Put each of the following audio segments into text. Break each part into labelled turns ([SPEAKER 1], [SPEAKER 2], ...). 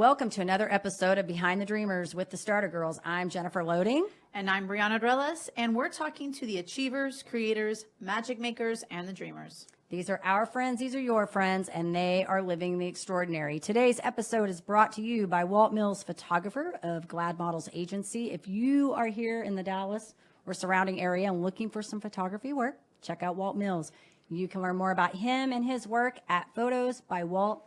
[SPEAKER 1] Welcome to another episode of Behind the Dreamers with the Starter Girls. I'm Jennifer Loading.
[SPEAKER 2] And I'm Brianna Drelis, and we're talking to the achievers, creators, magic makers, and the dreamers.
[SPEAKER 1] These are our friends, these are your friends, and they are living the extraordinary. Today's episode is brought to you by Walt Mills, photographer of Glad Models Agency. If you are here in the Dallas or surrounding area and looking for some photography work, check out Walt Mills. You can learn more about him and his work at photosbywalt.com.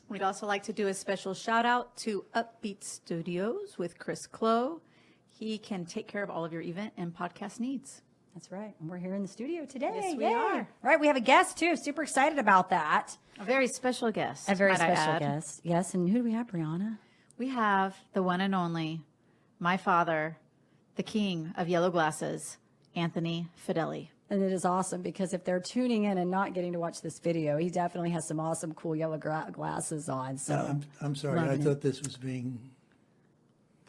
[SPEAKER 2] We'd also like to do a special shout out to Upbeat Studios with Chris CLIO. He can take care of all of your event and podcast needs.
[SPEAKER 1] That's right. And we're here in the studio today.
[SPEAKER 2] Yes, we
[SPEAKER 1] Yay.
[SPEAKER 2] are.
[SPEAKER 1] All right, we have a guest too. Super excited about that.
[SPEAKER 2] A very special guest.
[SPEAKER 1] A very
[SPEAKER 2] might I
[SPEAKER 1] special
[SPEAKER 2] add.
[SPEAKER 1] guest. Yes, and who do we have, Brianna?
[SPEAKER 2] We have the one and only, my father, the king of yellow glasses, Anthony Fedele.
[SPEAKER 1] And it is awesome because if they're tuning in and not getting to watch this video, he definitely has some awesome, cool yellow glasses on. So
[SPEAKER 3] I'm sorry. I thought this was being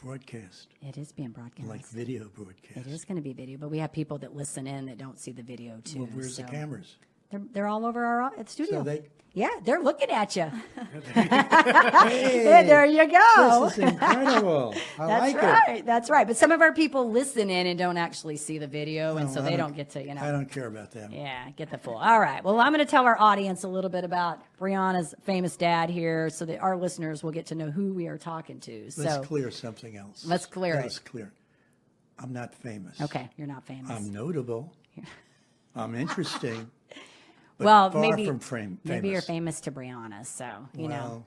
[SPEAKER 3] broadcast,
[SPEAKER 1] it is being broadcast.
[SPEAKER 3] like video broadcast.
[SPEAKER 1] It is going to be video, but we have people that listen in that don't see the video too.
[SPEAKER 3] Well, where's the cameras?
[SPEAKER 1] They're all over our studio.
[SPEAKER 3] So
[SPEAKER 1] Yeah, they're looking at you.
[SPEAKER 3] hey,
[SPEAKER 1] There you go.
[SPEAKER 3] this is incredible. I
[SPEAKER 1] That's
[SPEAKER 3] like
[SPEAKER 1] right.
[SPEAKER 3] it.
[SPEAKER 1] That's right. But some of our people listen in and don't actually see the video, and so they don't get to,
[SPEAKER 3] I don't care about them.
[SPEAKER 1] Yeah, get the full. All right. Well, I'm going to tell our audience a little bit about Brianna's famous dad here so that our listeners will get to know who we are talking to.
[SPEAKER 3] Let's clear something else.
[SPEAKER 1] Let's clear it.
[SPEAKER 3] Let's clear. I'm not famous.
[SPEAKER 1] Okay, you're not famous.
[SPEAKER 3] I'm notable. I'm interesting. But
[SPEAKER 1] well,
[SPEAKER 3] far
[SPEAKER 1] maybe
[SPEAKER 3] from famous.
[SPEAKER 1] maybe you're famous to Brianna, so you know.
[SPEAKER 3] Well,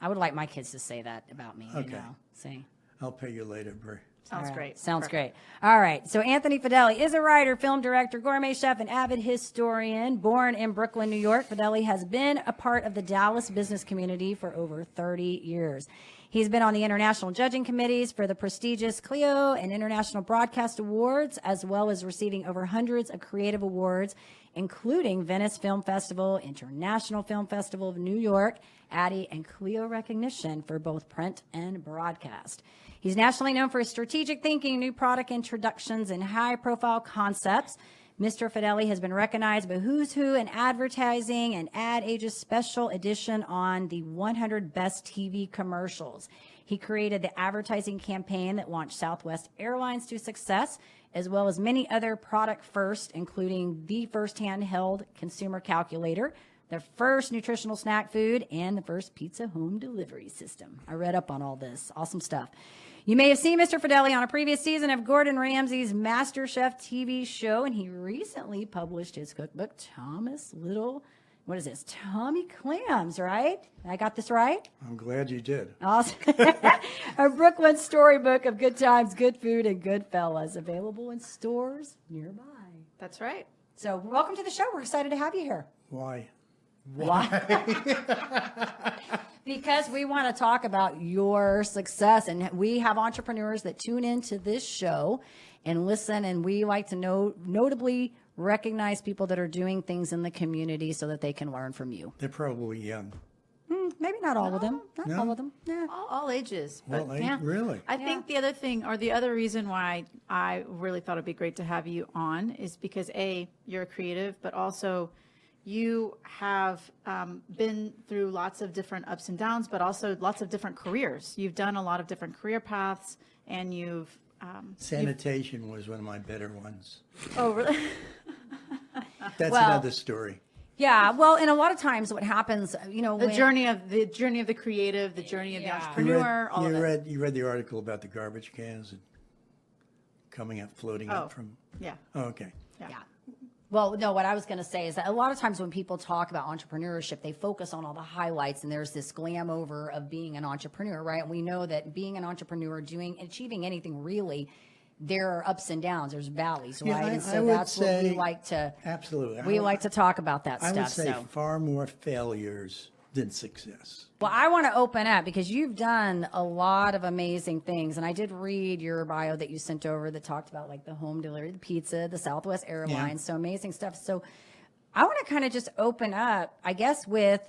[SPEAKER 1] I would like my kids to say that about me.
[SPEAKER 3] Okay.
[SPEAKER 1] You know, see.
[SPEAKER 3] I'll pay you later, Bri.
[SPEAKER 2] Sounds
[SPEAKER 1] All right.
[SPEAKER 2] great.
[SPEAKER 1] Sounds
[SPEAKER 2] Perfect.
[SPEAKER 1] great. All right. So Anthony Fedele is a writer, film director, gourmet chef, and avid historian. Born in Brooklyn, New York, Fedele has been a part of the Dallas business community for over 30 years. He's been on the international judging committees for the prestigious CLIO and International Broadcast Awards, as well as receiving over hundreds of creative awards, including Venice Film Festival, International Film Festival of New York, ADDY, and CLIO recognition for both print and broadcast. He's nationally known for his strategic thinking, new product introductions, and high-profile concepts. Mr. Fedele has been recognized by Who's Who in Advertising and Ad Age's special edition on the 100 Best TV Commercials. He created the advertising campaign that launched Southwest Airlines to success, as well as many other product firsts, including the first handheld consumer calculator, the first nutritional snack food, and the first pizza home delivery system. I read up on all this. Awesome stuff. You may have seen Mr. Fedele on a previous season of Gordon Ramsay's MasterChef TV show, and he recently published his cookbook, What is this? Tommy Clams, right? I got this right?
[SPEAKER 3] I'm glad you did.
[SPEAKER 1] Awesome. A Brooklyn storybook of good times, good food, and good fellas, available in stores nearby.
[SPEAKER 2] That's right.
[SPEAKER 1] So welcome to the show. We're excited to have you here.
[SPEAKER 3] Why?
[SPEAKER 1] Because we want to talk about your success, and we have entrepreneurs that tune into this show and listen, and we like to notably recognize people that are doing things in the community so that they can learn from you.
[SPEAKER 3] They're probably young.
[SPEAKER 1] Maybe not all of them. Not
[SPEAKER 3] No?
[SPEAKER 1] all of them. Yeah.
[SPEAKER 2] All ages. But
[SPEAKER 3] Well,
[SPEAKER 1] yeah.
[SPEAKER 3] really?
[SPEAKER 2] I think the other thing, or the other reason why I really thought it'd be great to have you on is because A, you're a creative, but also you have been through lots of different ups and downs, but also lots of different careers. You've done a lot of different career paths, and you've
[SPEAKER 3] Sanitation was one of my better ones.
[SPEAKER 2] oh really?
[SPEAKER 3] That's
[SPEAKER 1] Well,
[SPEAKER 3] another story.
[SPEAKER 1] Yeah. Well, and a lot of times what happens, you know,
[SPEAKER 2] The
[SPEAKER 1] when,
[SPEAKER 2] journey of the creative, the journey of the entrepreneur, all of it.
[SPEAKER 3] You read the article about the garbage cans and coming up, floating up from.
[SPEAKER 2] Yeah.
[SPEAKER 3] Oh, okay.
[SPEAKER 1] Yeah. Well, no, what I was going to say is that a lot of times when people talk about entrepreneurship, they focus on all the highlights, and there's this glam over of being an entrepreneur, right? And we know that being an entrepreneur, achieving anything really, there are ups and downs, there's valleys,
[SPEAKER 3] Yeah,
[SPEAKER 1] right?
[SPEAKER 3] I
[SPEAKER 1] And so
[SPEAKER 3] would
[SPEAKER 1] that's what we
[SPEAKER 3] say-
[SPEAKER 1] like to,
[SPEAKER 3] Absolutely.
[SPEAKER 1] we like to talk about that
[SPEAKER 3] I
[SPEAKER 1] stuff.
[SPEAKER 3] would say
[SPEAKER 1] So,
[SPEAKER 3] far more failures than success.
[SPEAKER 1] well, I want to open up because you've done a lot of amazing things, and I did read your bio that you sent over that talked about like the home delivery, the pizza, the Southwest Airlines, so amazing stuff. So I want to kind of just open up, I guess, with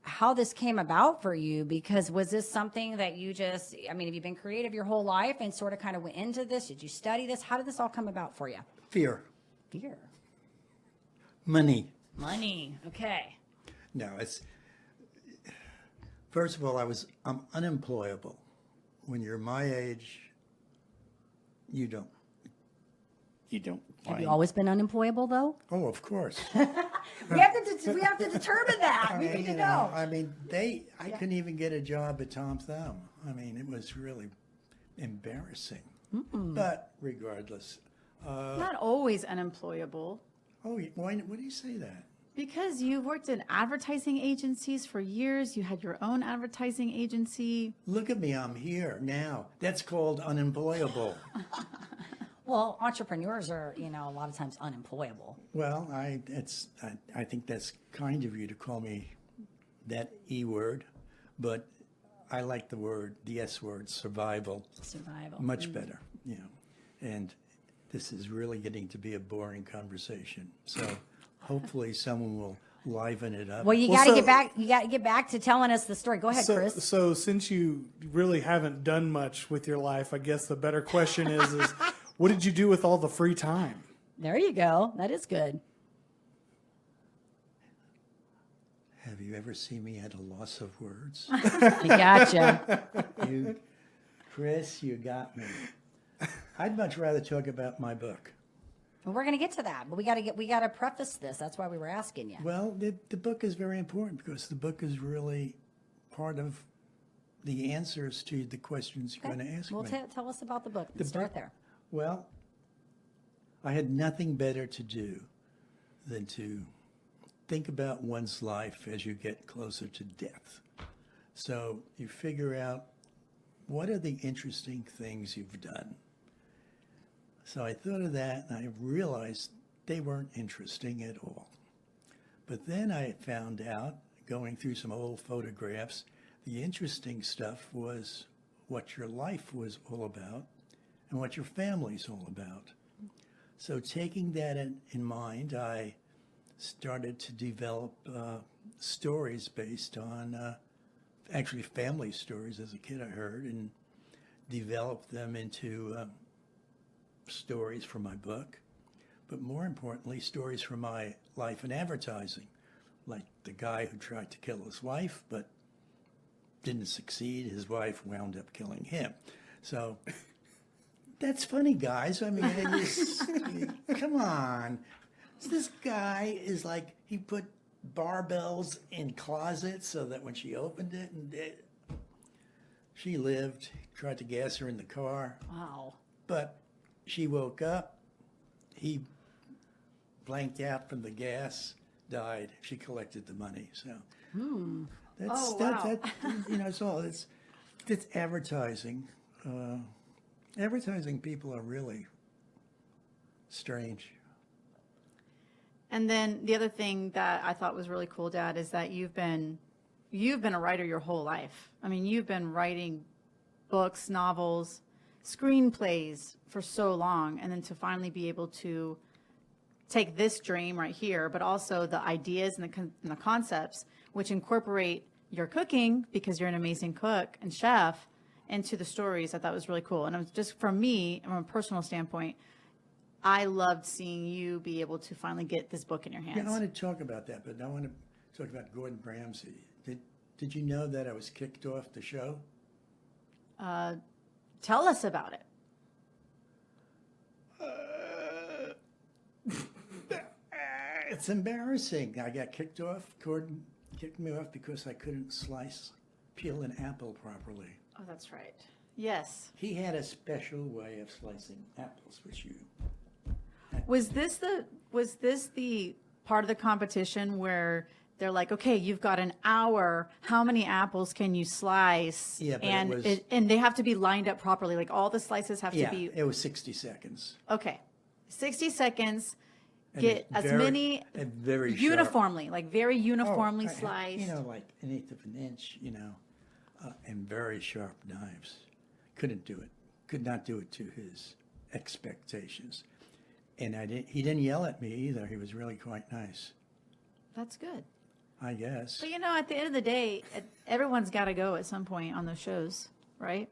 [SPEAKER 1] how this came about for you, because was this something that you just, I mean, have you been creative your whole life and sort of kind of went into this? Did you study this? How did this all come about for you?
[SPEAKER 3] Fear.
[SPEAKER 1] Fear.
[SPEAKER 3] Money.
[SPEAKER 1] Money. Okay.
[SPEAKER 3] No, it's First of all, I'm unemployable. When you're my age, you don't
[SPEAKER 1] Have
[SPEAKER 3] find.
[SPEAKER 1] you always been unemployable, though?
[SPEAKER 3] Oh, of course.
[SPEAKER 1] We have to determine that. We need to know.
[SPEAKER 3] I mean, I couldn't even get a job at Tom Thumb. I mean, it was really embarrassing. But regardless,
[SPEAKER 2] Not always unemployable.
[SPEAKER 3] why do you say that?
[SPEAKER 2] Because you worked in advertising agencies for years. You had your own advertising agency.
[SPEAKER 3] Look at me, I'm here now. That's called unemployable.
[SPEAKER 1] Well, entrepreneurs are, a lot of times unemployable.
[SPEAKER 3] Well, I think that's kind of you to call me that E word, but I like the S word, survival,
[SPEAKER 1] Survival.
[SPEAKER 3] much better, And this is really getting to be a boring conversation. So hopefully someone will liven it up.
[SPEAKER 1] Well, you got to get back. You got to get back to telling us the story. Go ahead, Chris.
[SPEAKER 4] So since you really haven't done much with your life, I guess the better question is what did you do with all the free time?
[SPEAKER 1] There you go. That is good.
[SPEAKER 3] Have you ever seen me at a loss of words?
[SPEAKER 1] I gotcha.
[SPEAKER 3] Chris, you got me. I'd much rather talk about my book.
[SPEAKER 1] Well, we're going to get to that, but we got to preface this. That's why we were asking you.
[SPEAKER 3] Well, the book is very important because the book is really part of the answers to the questions you're going to ask
[SPEAKER 1] Well,
[SPEAKER 3] me.
[SPEAKER 1] tell us about the book. Let's start there.
[SPEAKER 3] Well, I had nothing better to do than to think about one's life as you get closer to death. So you figure out what are the interesting things you've done. So I thought of that and I realized they weren't interesting at all. But then I found out, going through some old photographs, the interesting stuff was what your life was all about and what your family's all about. So taking that in mind, I started to develop stories based on actually family stories as a kid I heard, and developed them into stories for my book, but more importantly, stories from my life in advertising, like the guy who tried to kill his wife but didn't succeed. His wife wound up killing him. So that's funny, guys. I mean, come on. This guy is like, he put barbells in closets so that when she opened it, she lived. Tried to gas her in the car.
[SPEAKER 1] Wow.
[SPEAKER 3] But she woke up. He blanked out from the gas, died. She collected the money. So that's that. It's all. It's advertising. Advertising people are really strange.
[SPEAKER 2] And then the other thing that I thought was really cool, Dad, is that you've been a writer your whole life. I mean, you've been writing books, novels, screenplays for so long, and then to finally be able to take this dream right here, but also the ideas and the concepts, which incorporate your cooking, because you're an amazing cook and chef, into the stories. I thought was really cool. And it was just, for me, from a personal standpoint, I loved seeing you be able to finally get this book in your hands.
[SPEAKER 3] Yeah, I want to talk about that, but I want to talk about Gordon Ramsay. Did you know that I was kicked off the show?
[SPEAKER 2] Tell us about it.
[SPEAKER 3] It's embarrassing. I got kicked off. Gordon kicked me off because I couldn't peel an apple properly.
[SPEAKER 2] Oh, that's right. Yes.
[SPEAKER 3] He had a special way of slicing apples, which you...
[SPEAKER 2] Was this the part of the competition where they're like, okay, you've got an hour. How many apples can you slice?
[SPEAKER 3] Yeah, but
[SPEAKER 2] and and they have to be lined up properly. Like all the slices have to be.
[SPEAKER 3] It was 60 seconds.
[SPEAKER 2] Okay, 60 seconds.
[SPEAKER 3] And
[SPEAKER 2] Get
[SPEAKER 3] it's
[SPEAKER 2] as many
[SPEAKER 3] very
[SPEAKER 2] uniformly, like very uniformly
[SPEAKER 3] sharp.
[SPEAKER 2] sliced.
[SPEAKER 3] Like an eighth of an inch. And very sharp knives. Couldn't do it. Could not do it to his expectations. And he didn't yell at me either. He was really quite nice,
[SPEAKER 2] That's good.
[SPEAKER 3] I guess.
[SPEAKER 2] But at the end of the day, everyone's got to go at some point on those shows, right?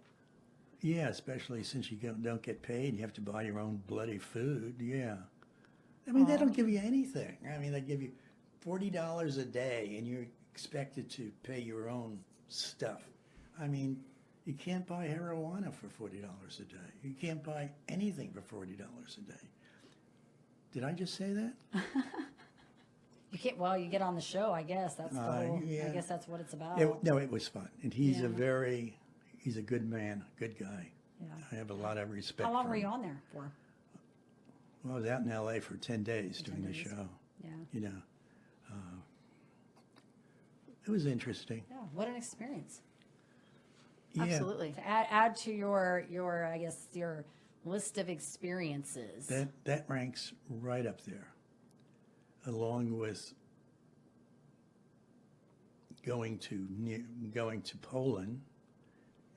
[SPEAKER 3] Yeah, especially since you don't get paid. You have to buy your own bloody food. Yeah. I mean, they don't give you anything. I mean, they give you $40 a day, and you're expected to pay your own stuff. I mean, you can't buy marijuana for $40 a day. You can't buy anything for $40 a day. Did I just say that?
[SPEAKER 1] You can't. Well, you get on the show. I guess that's the whole.
[SPEAKER 3] yeah.
[SPEAKER 1] I guess that's what it's about.
[SPEAKER 3] No, it was fun. And he's
[SPEAKER 1] Yeah.
[SPEAKER 3] he's a good man, good guy.
[SPEAKER 1] Yeah.
[SPEAKER 3] I have a lot of respect
[SPEAKER 1] How long
[SPEAKER 3] for
[SPEAKER 1] were
[SPEAKER 3] him.
[SPEAKER 1] you on there for?
[SPEAKER 3] Well, I was out in LA for 10 days doing the
[SPEAKER 1] days.
[SPEAKER 3] show.
[SPEAKER 1] Yeah.
[SPEAKER 3] You know, it was interesting.
[SPEAKER 1] Yeah. What an experience.
[SPEAKER 3] Yeah.
[SPEAKER 2] Absolutely.
[SPEAKER 1] To add to your I guess your list of experiences.
[SPEAKER 3] That ranks right up there, along with going to Poland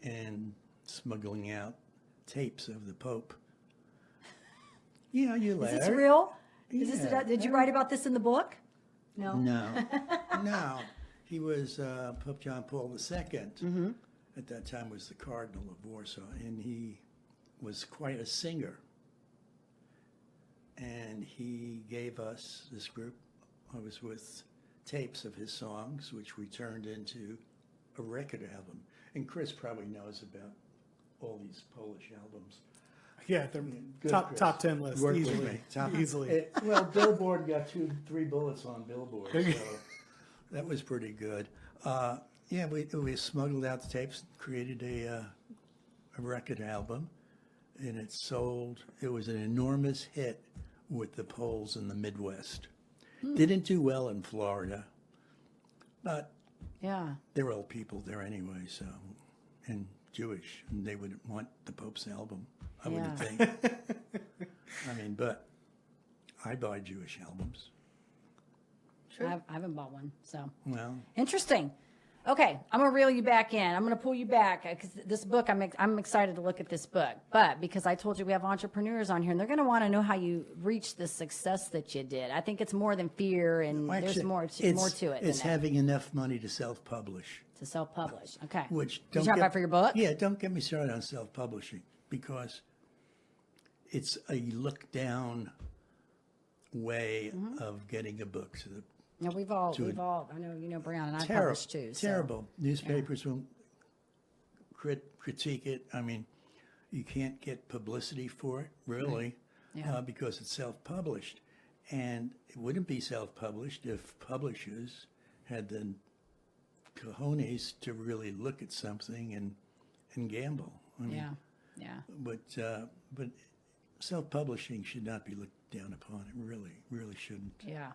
[SPEAKER 3] and smuggling out tapes of the Pope. You know, you
[SPEAKER 1] Is
[SPEAKER 3] laugh.
[SPEAKER 1] this real? Is this?
[SPEAKER 3] Yeah.
[SPEAKER 1] Did you write about this in the book? No.
[SPEAKER 3] No, no. He was Pope John Paul II.
[SPEAKER 1] Mm-hmm.
[SPEAKER 3] At that time was the Cardinal of Warsaw, and he was quite a singer. And he gave us, this group I was with, tapes of his songs, which we turned into a record album. And Chris probably knows about all these Polish albums.
[SPEAKER 4] Yeah, they're
[SPEAKER 3] Good,
[SPEAKER 4] top
[SPEAKER 3] Chris.
[SPEAKER 4] top 10 list
[SPEAKER 3] Work with
[SPEAKER 4] easily.
[SPEAKER 3] me. Top-
[SPEAKER 4] Easily.
[SPEAKER 3] Well, Billboard got 2-3 bullets on Billboard, so that was pretty good. Yeah, we smuggled out the tapes, created a record album, and it sold. It was an enormous hit with the Poles in the Midwest. Didn't do well in Florida, but
[SPEAKER 1] Yeah.
[SPEAKER 3] they were old people there anyway, so, and Jewish, and they would want the Pope's album, I would
[SPEAKER 1] Yeah.
[SPEAKER 3] think. I mean, but I buy Jewish albums.
[SPEAKER 1] I haven't bought one, so
[SPEAKER 3] Well,
[SPEAKER 1] interesting. Okay, I'm gonna reel you back in. I'm gonna pull you back because this book, I'm excited to look at this book. But because I told you we have entrepreneurs on here, and they're gonna want to know how you reached the success that you did. I think it's more than fear, and
[SPEAKER 3] actually,
[SPEAKER 1] there's more to it
[SPEAKER 3] It's
[SPEAKER 1] than that,
[SPEAKER 3] having enough money to self-publish.
[SPEAKER 1] to self-publish. Okay.
[SPEAKER 3] Which
[SPEAKER 1] you talking about for your book?
[SPEAKER 3] Yeah, don't get me started on self-publishing because it's a look-down way
[SPEAKER 1] Mm-hmm.
[SPEAKER 3] of getting a book to the
[SPEAKER 1] Yeah, we've all. I know you know Brianna and I
[SPEAKER 3] terrible,
[SPEAKER 1] published too. So.
[SPEAKER 3] terrible. Newspapers will critique it. I mean, you can't get publicity for it, really,
[SPEAKER 1] Yeah.
[SPEAKER 3] because it's self-published. And it wouldn't be self-published if publishers had the cojones to really look at something and gamble. I mean,
[SPEAKER 1] Yeah.
[SPEAKER 3] but self-publishing should not be looked down upon. It really shouldn't.
[SPEAKER 1] Yeah.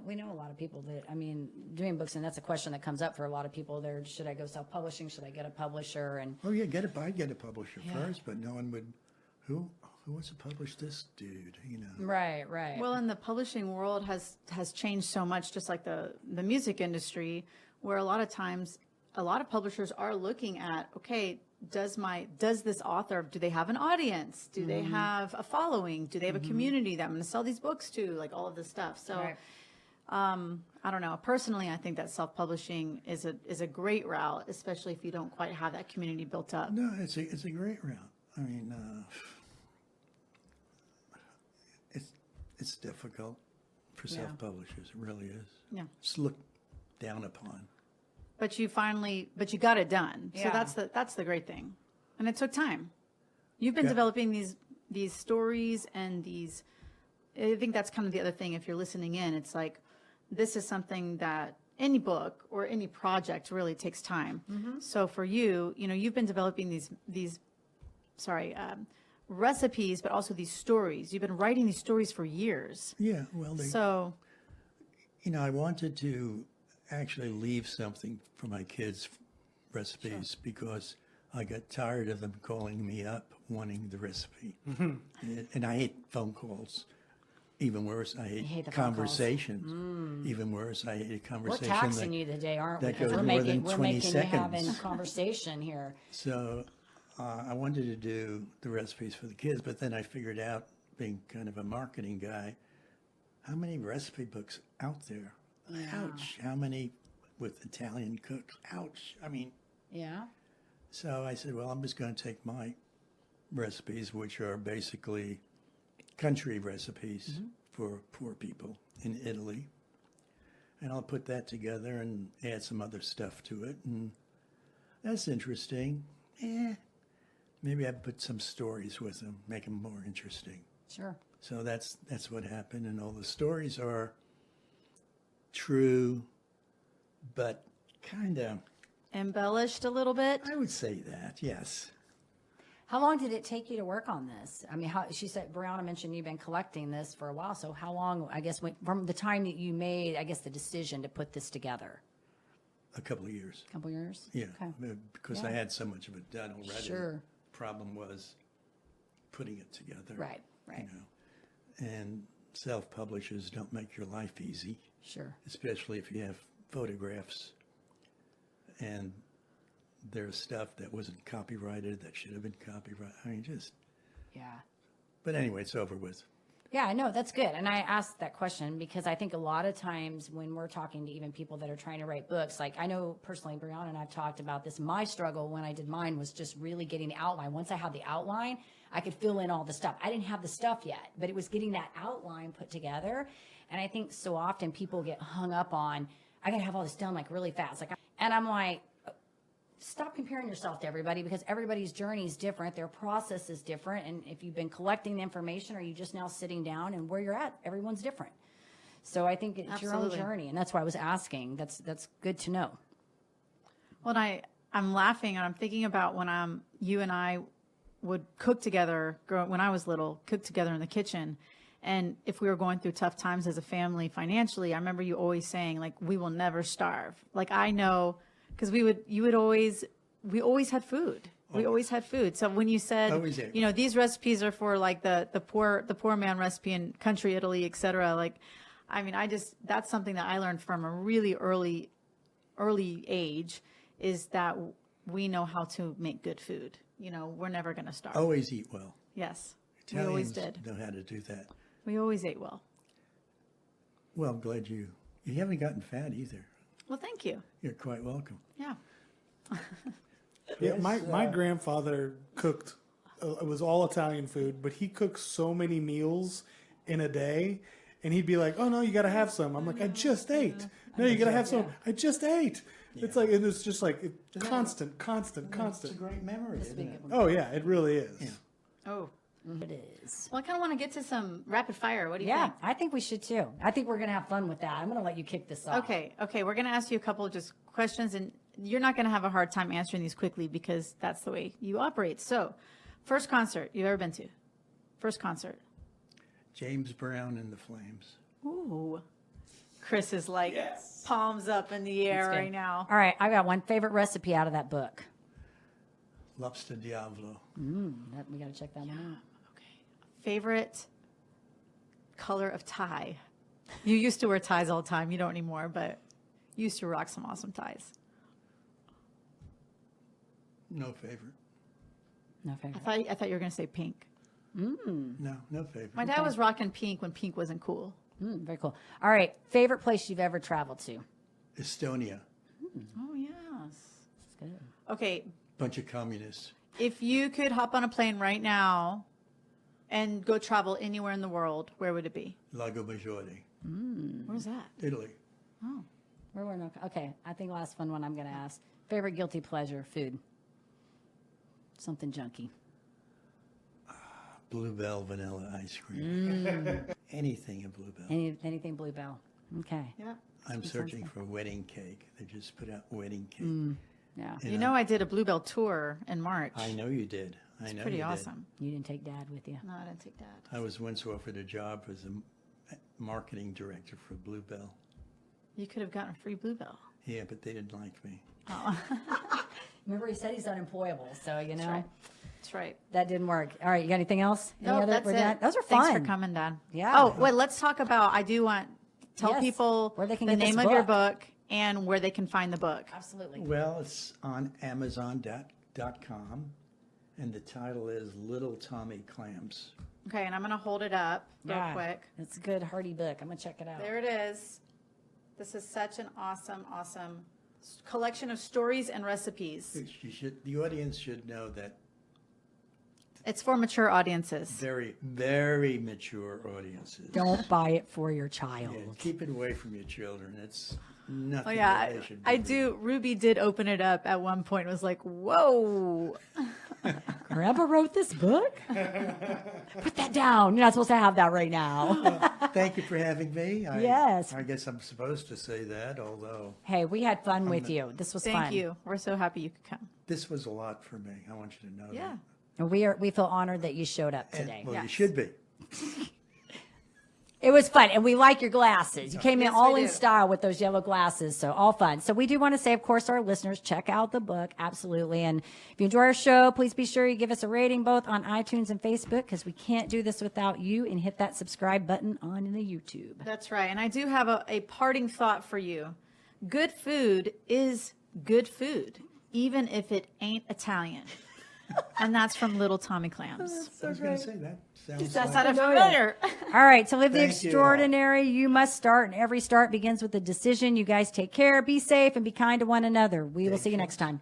[SPEAKER 1] We know a lot of people that, I mean, doing books, and that's a question that comes up for a lot of people. There, should I go self-publishing? Should I get a publisher? And
[SPEAKER 3] Oh yeah, I'd get a publisher
[SPEAKER 1] Yeah.
[SPEAKER 3] first, but no one would. Who wants to publish this dude? You know.
[SPEAKER 1] right.
[SPEAKER 2] Well, and the publishing world has changed so much, just like the music industry, where a lot of times, a lot of publishers are looking at, okay, does this author, do they have an audience? Do they have a following? Do they have a community that I'm going to sell these books to? Like all of this stuff. So,
[SPEAKER 1] Right.
[SPEAKER 2] I don't know. Personally, I think that self-publishing is a great route, especially if you don't quite have that community built up.
[SPEAKER 3] No, it's a great route. I mean, it's difficult for
[SPEAKER 1] Yeah.
[SPEAKER 3] self-publishers. It really is.
[SPEAKER 2] Yeah.
[SPEAKER 3] It's looked down upon.
[SPEAKER 2] But you got it done. So
[SPEAKER 1] Yeah.
[SPEAKER 2] that's the great thing. And it took time. You've been
[SPEAKER 3] Yeah.
[SPEAKER 2] developing these stories and these, I think that's kind of the other thing. If you're listening in, it's like, this is something that any book or any project really takes time. So for you, you've been developing these recipes, but also these stories. You've been writing these stories for years.
[SPEAKER 3] Yeah. Well,
[SPEAKER 2] So
[SPEAKER 3] I wanted to actually leave something for my kids' recipes because I got tired of them calling me up wanting the recipe. And I hate phone calls. Even worse, I hate
[SPEAKER 1] hate the phone calls.
[SPEAKER 3] conversations. Even worse, I hate a
[SPEAKER 1] we're
[SPEAKER 3] conversation.
[SPEAKER 1] taxing you today, aren't we?
[SPEAKER 3] that
[SPEAKER 1] Because
[SPEAKER 3] goes
[SPEAKER 1] we're
[SPEAKER 3] more
[SPEAKER 1] making
[SPEAKER 3] than 20
[SPEAKER 1] you
[SPEAKER 3] seconds.
[SPEAKER 1] having conversation here.
[SPEAKER 3] So I wanted to do the recipes for the kids, but then I figured out, being kind of a marketing guy, how many recipe books out there? Ouch. How many with Italian cooks? Ouch. I mean,
[SPEAKER 1] Yeah.
[SPEAKER 3] so I said, well, I'm just going to take my recipes, which are basically country recipes for poor people in Italy, and I'll put that together and add some other stuff to it, and that's interesting. Maybe I put some stories with them, make them more interesting.
[SPEAKER 1] Sure.
[SPEAKER 3] So that's what happened, and all the stories are true, but kind of,
[SPEAKER 2] Embellished a little bit.
[SPEAKER 3] I would say that, yes.
[SPEAKER 1] How long did it take you to work on this? I mean, she said, Brianna mentioned you've been collecting this for a while. So how long, I guess, from the time that you made, I guess, the decision to put this together?
[SPEAKER 3] A couple of years.
[SPEAKER 1] A couple years?
[SPEAKER 3] Yeah,
[SPEAKER 1] Okay.
[SPEAKER 3] because I had so much of it done already.
[SPEAKER 1] Sure.
[SPEAKER 3] Problem was putting it together.
[SPEAKER 1] Right, right.
[SPEAKER 3] You know, and self-publishers don't make your life easy,
[SPEAKER 1] Sure.
[SPEAKER 3] especially if you have photographs and there's stuff that wasn't copyrighted that should have been copyrighted. I mean, just,
[SPEAKER 1] Yeah.
[SPEAKER 3] but anyway, it's over with.
[SPEAKER 1] Yeah, I know, that's good. And I asked that question because I think a lot of times when we're talking to even people that are trying to write books, like I know personally, Brianna and I've talked about this. My struggle when I did mine was just really getting the outline. Once I had the outline, I could fill in all the stuff. I didn't have the stuff yet, but it was getting that outline put together. And I think so often people get hung up on, I got to have all this done like really fast. And I'm like, stop comparing yourself to everybody because everybody's journey is different. Their process is different. And if you've been collecting the information or you just now sitting down and where you're at, everyone's different. So I think it's
[SPEAKER 2] Absolutely.
[SPEAKER 1] your own journey. And that's why I was asking. That's good to know.
[SPEAKER 2] Well, I'm laughing and I'm thinking about when you and I would cook together when I was little, cook together in the kitchen. And if we were going through tough times as a family financially, I remember you always saying like, we will never starve. Like I know, because we always had food. We always had food. So when you said,
[SPEAKER 3] Always ate.
[SPEAKER 2] you know, these recipes are for like the poor man recipe in country Italy, et cetera. Like, I mean, that's something that I learned from a really early age is that we know how to make good food. You know, we're never going to starve.
[SPEAKER 3] Always eat well.
[SPEAKER 2] Yes,
[SPEAKER 3] Italians
[SPEAKER 2] we always did.
[SPEAKER 3] know how to do that.
[SPEAKER 2] We always ate well.
[SPEAKER 3] Well, I'm glad you haven't gotten fat either.
[SPEAKER 2] Well, thank you.
[SPEAKER 3] You're quite welcome.
[SPEAKER 2] Yeah.
[SPEAKER 4] Yeah, my grandfather cooked. It was all Italian food, but he cooked so many meals in a day, and he'd be like, "Oh no, you got to have some." I'm like, "I just ate." No, you got to have some. I just ate. It's like it was just like constant.
[SPEAKER 3] It's a great memory, isn't it?
[SPEAKER 4] Oh yeah, it really is.
[SPEAKER 3] Yeah.
[SPEAKER 2] Oh.
[SPEAKER 1] It is.
[SPEAKER 2] Well, I kind of want to get to some rapid fire. What do you
[SPEAKER 1] Yeah,
[SPEAKER 2] think?
[SPEAKER 1] I think we should too. I think we're going to have fun with that. I'm going to let you kick this off.
[SPEAKER 2] Okay. We're going to ask you a couple of just questions, and you're not going to have a hard time answering these quickly because that's the way you operate. So, first concert you've ever been to? First concert.
[SPEAKER 3] James Brown and the Flames.
[SPEAKER 2] Ooh. Chris is like palms up in the air
[SPEAKER 1] That's good.
[SPEAKER 2] right now.
[SPEAKER 1] All right, I got one favorite recipe out of that book.
[SPEAKER 3] Lobster Diavolo.
[SPEAKER 1] We got to check that one out.
[SPEAKER 2] Okay. Favorite color of tie? You used to wear ties all the time. You don't anymore, but you used to rock some awesome ties.
[SPEAKER 3] No favorite.
[SPEAKER 1] No favorite.
[SPEAKER 2] I thought you were going to say pink.
[SPEAKER 3] No favorite.
[SPEAKER 2] My dad was rocking pink when pink wasn't cool.
[SPEAKER 1] Very cool. All right, favorite place you've ever traveled to?
[SPEAKER 3] Estonia.
[SPEAKER 2] Oh, yes.
[SPEAKER 1] That's good.
[SPEAKER 2] Okay,
[SPEAKER 3] Bunch of communists.
[SPEAKER 2] if you could hop on a plane right now and go travel anywhere in the world, where would it be?
[SPEAKER 3] Lago Maggiore.
[SPEAKER 2] Where's that?
[SPEAKER 3] Italy.
[SPEAKER 1] Okay, I think last fun one I'm going to ask. Favorite guilty pleasure food? Something junky.
[SPEAKER 3] Bluebell vanilla ice cream. Anything in Bluebell.
[SPEAKER 1] Anything Bluebell. Okay.
[SPEAKER 2] Yeah.
[SPEAKER 3] I'm searching for wedding cake. They just put out wedding cake.
[SPEAKER 1] Yeah.
[SPEAKER 2] You know, I did a Bluebell tour in March.
[SPEAKER 3] I know you did. I know
[SPEAKER 2] Pretty
[SPEAKER 3] you
[SPEAKER 2] awesome.
[SPEAKER 1] You didn't take Dad with you.
[SPEAKER 2] No, I didn't take that.
[SPEAKER 3] Did. I was once offered a job as a marketing director for Bluebell.
[SPEAKER 2] You could have gotten a free Bluebell.
[SPEAKER 3] Yeah, but they didn't like me.
[SPEAKER 1] Remember, he said he's unemployable, so you know
[SPEAKER 2] That's right.
[SPEAKER 1] that didn't work. All right, you got anything else?
[SPEAKER 2] No, that's
[SPEAKER 1] with
[SPEAKER 2] it.
[SPEAKER 1] that? Those are fun.
[SPEAKER 2] Thanks for coming, Dad.
[SPEAKER 1] Yeah.
[SPEAKER 2] Oh, wait, let's talk about, I do want, tell
[SPEAKER 1] Yes,
[SPEAKER 2] people
[SPEAKER 1] where they can
[SPEAKER 2] the
[SPEAKER 1] get this
[SPEAKER 2] name of your
[SPEAKER 1] book.
[SPEAKER 2] book and where they can find the book.
[SPEAKER 1] Absolutely.
[SPEAKER 3] Well, it's on Amazon.com, and the title is Little Tommy Clams.
[SPEAKER 2] Okay, and I'm going to hold it up real quick.
[SPEAKER 1] It's a good, hearty book. I'm gonna check it out.
[SPEAKER 2] There it is. This is such an awesome collection of stories and recipes.
[SPEAKER 3] The audience should know that
[SPEAKER 2] It's for mature audiences.
[SPEAKER 3] Very, very mature audiences.
[SPEAKER 1] Don't buy it for your child.
[SPEAKER 3] Yeah, keep it away from your children. It's nothing
[SPEAKER 2] Oh yeah,
[SPEAKER 3] that they should be
[SPEAKER 2] I
[SPEAKER 3] reading.
[SPEAKER 2] do. Ruby did open it up at one point. It was like, whoa.
[SPEAKER 1] Grandpa wrote this book? Put that down. You're not supposed to have that right now.
[SPEAKER 3] Thank you for having me.
[SPEAKER 1] Yes.
[SPEAKER 3] I guess I'm supposed to say that, although
[SPEAKER 1] Hey, we had fun with you. This was fun.
[SPEAKER 2] Thank you. We're so happy you could come.
[SPEAKER 3] this was a lot for me. I want you to know
[SPEAKER 2] Yeah.
[SPEAKER 3] that.
[SPEAKER 1] And we feel honored that you showed up today.
[SPEAKER 3] Well, you
[SPEAKER 2] Yes.
[SPEAKER 3] should be.
[SPEAKER 1] It was fun, and we like your glasses. You came in
[SPEAKER 2] Yes,
[SPEAKER 1] all
[SPEAKER 2] we
[SPEAKER 1] in
[SPEAKER 2] do.
[SPEAKER 1] style with those yellow glasses, so all fun. So we do want to say, of course, to our listeners, check out the book, absolutely. And if you enjoy our show, please be sure you give us a rating both on iTunes and Facebook, because we can't do this without you. And hit that subscribe button on the YouTube.
[SPEAKER 2] That's right. And I do have a parting thought for you. Good food is good food, even if it ain't Italian. And that's from Little Tommy Clams.
[SPEAKER 3] I was going to say that. Sounds
[SPEAKER 2] That's
[SPEAKER 3] like
[SPEAKER 2] not familiar.
[SPEAKER 1] All right, to live the
[SPEAKER 3] Thank you all.
[SPEAKER 1] extraordinary, you must start, and every start begins with a decision. You guys take care, be safe, and be kind to one another. We will see you next time.